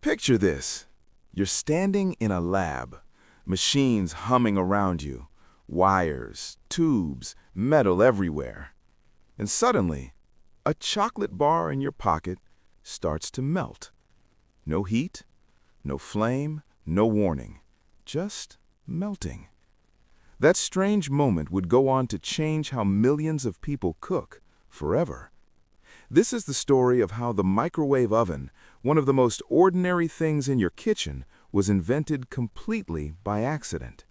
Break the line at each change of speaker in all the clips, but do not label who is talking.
Picture this. You're standing in a lab, machines humming around you, wires, tubes, metal everywhere. And suddenly, a chocolate bar in your pocket starts to melt. No heat, no flame, no warning, just melting. That strange moment would go on to change how millions of people cook forever. This is the story of how the microwave oven, one of the most ordinary things in your kitchen, was invented completely by accident.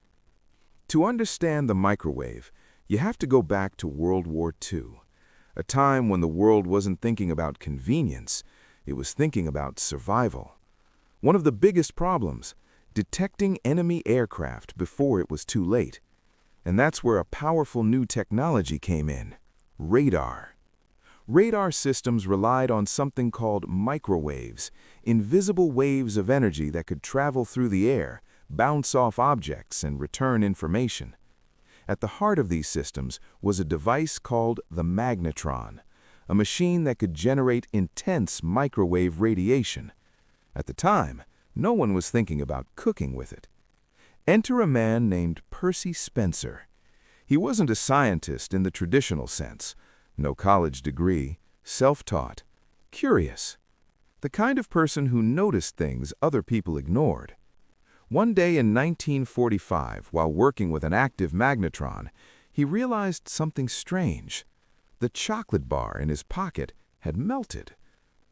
To understand the microwave, you have to go back to World War II, a time when the world wasn't thinking about convenience, it was thinking about survival. One of the biggest problems, detecting enemy aircraft before it was too late. And that's where a powerful new technology came in, radar. Radar systems relied on something called microwaves, invisible waves of energy that could travel through the air, bounce off objects, and return information. At the heart of these systems was a device called the magnetron, a machine that could generate intense microwave radiation. At the time, no one was thinking about cooking with it. Enter a man named Percy Spencer. He wasn't a scientist in the traditional sense. No college degree, self-taught, curious. The kind of person who noticed things other people ignored. One day in 1945, while working with an active magnetron, he realized something strange. The chocolate bar in his pocket had melted.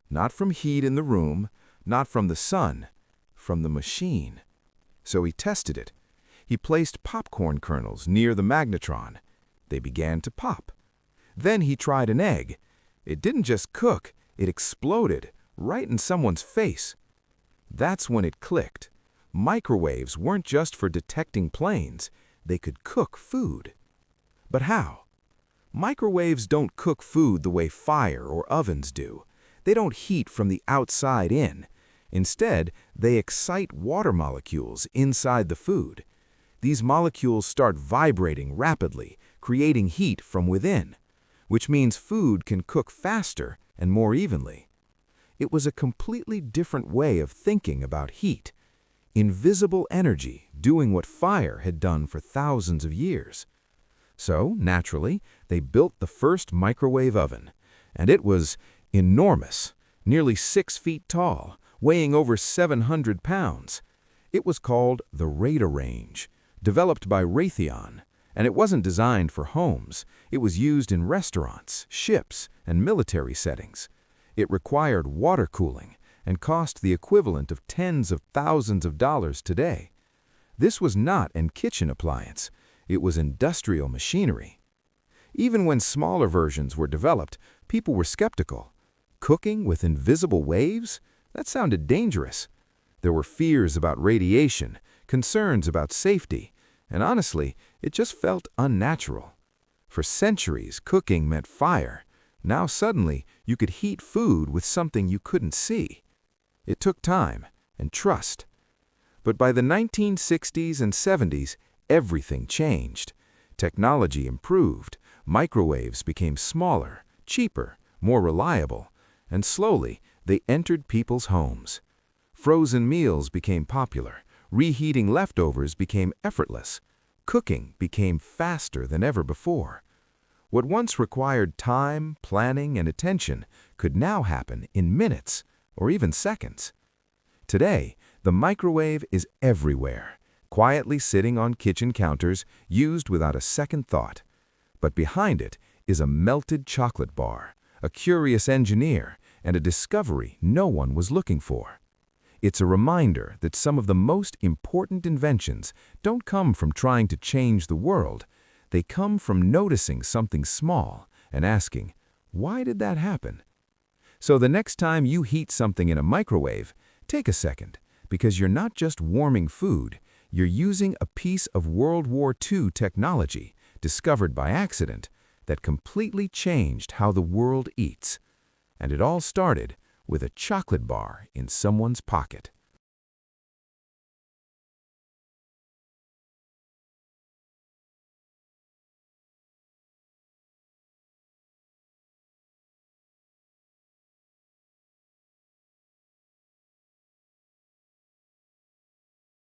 Not from heat in the room, not from the sun, from the machine. So he tested it. He placed popcorn kernels near the magnetron. They began to pop. Then he tried an egg. It didn't just cook, it exploded right in someone's face. That's when it clicked. Microwaves weren't just for detecting planes, they could cook food. But how? Microwaves don't cook food the way fire or ovens do. They don't heat from the outside in. Instead, they excite water molecules inside the food. These molecules start vibrating rapidly, creating heat from within, which means food can cook faster and more evenly. It was a completely different way of thinking about heat. Invisible energy doing what fire had done for thousands of years. So, naturally, they built the first microwave oven, and it was enormous, nearly 6 feet tall, weighing over 700 pounds. It was called the Radarange, developed by Raytheon, and it wasn't designed for homes. It was used in restaurants, ships, and military settings. It required water cooling and cost the equivalent of tens of thousands of dollars today. This was not an kitchen appliance. It was industrial machinery. Even when smaller versions were developed, people were skeptical. Cooking with invisible waves? That sounded dangerous. There were fears about radiation, concerns about safety, and honestly, it just felt unnatural. For centuries, cooking meant fire. Now suddenly, you could heat food with something you couldn't see. It took time and trust. But by the 1960s and 70s, everything changed. Technology improved. Microwaves became smaller, cheaper, more reliable, and slowly they entered people's homes. Frozen meals became popular. Reheating leftovers became effortless. Cooking became faster than ever before. What once required time, planning, and attention could now happen in minutes or even seconds. Today, the microwave is everywhere, quietly sitting on kitchen counters, used without a second thought. But behind it is a melted chocolate bar, a curious engineer, and a discovery no one was looking for. It's a reminder that some of the most important inventions don't come from trying to change the world. They come from noticing something small and asking, why did that happen? So the next time you heat something in a microwave, take a second, because you're not just warming food, you're using a piece of World War II technology discovered by accident that completely changed how the world eats. And it all started with a chocolate bar in someone's pocket.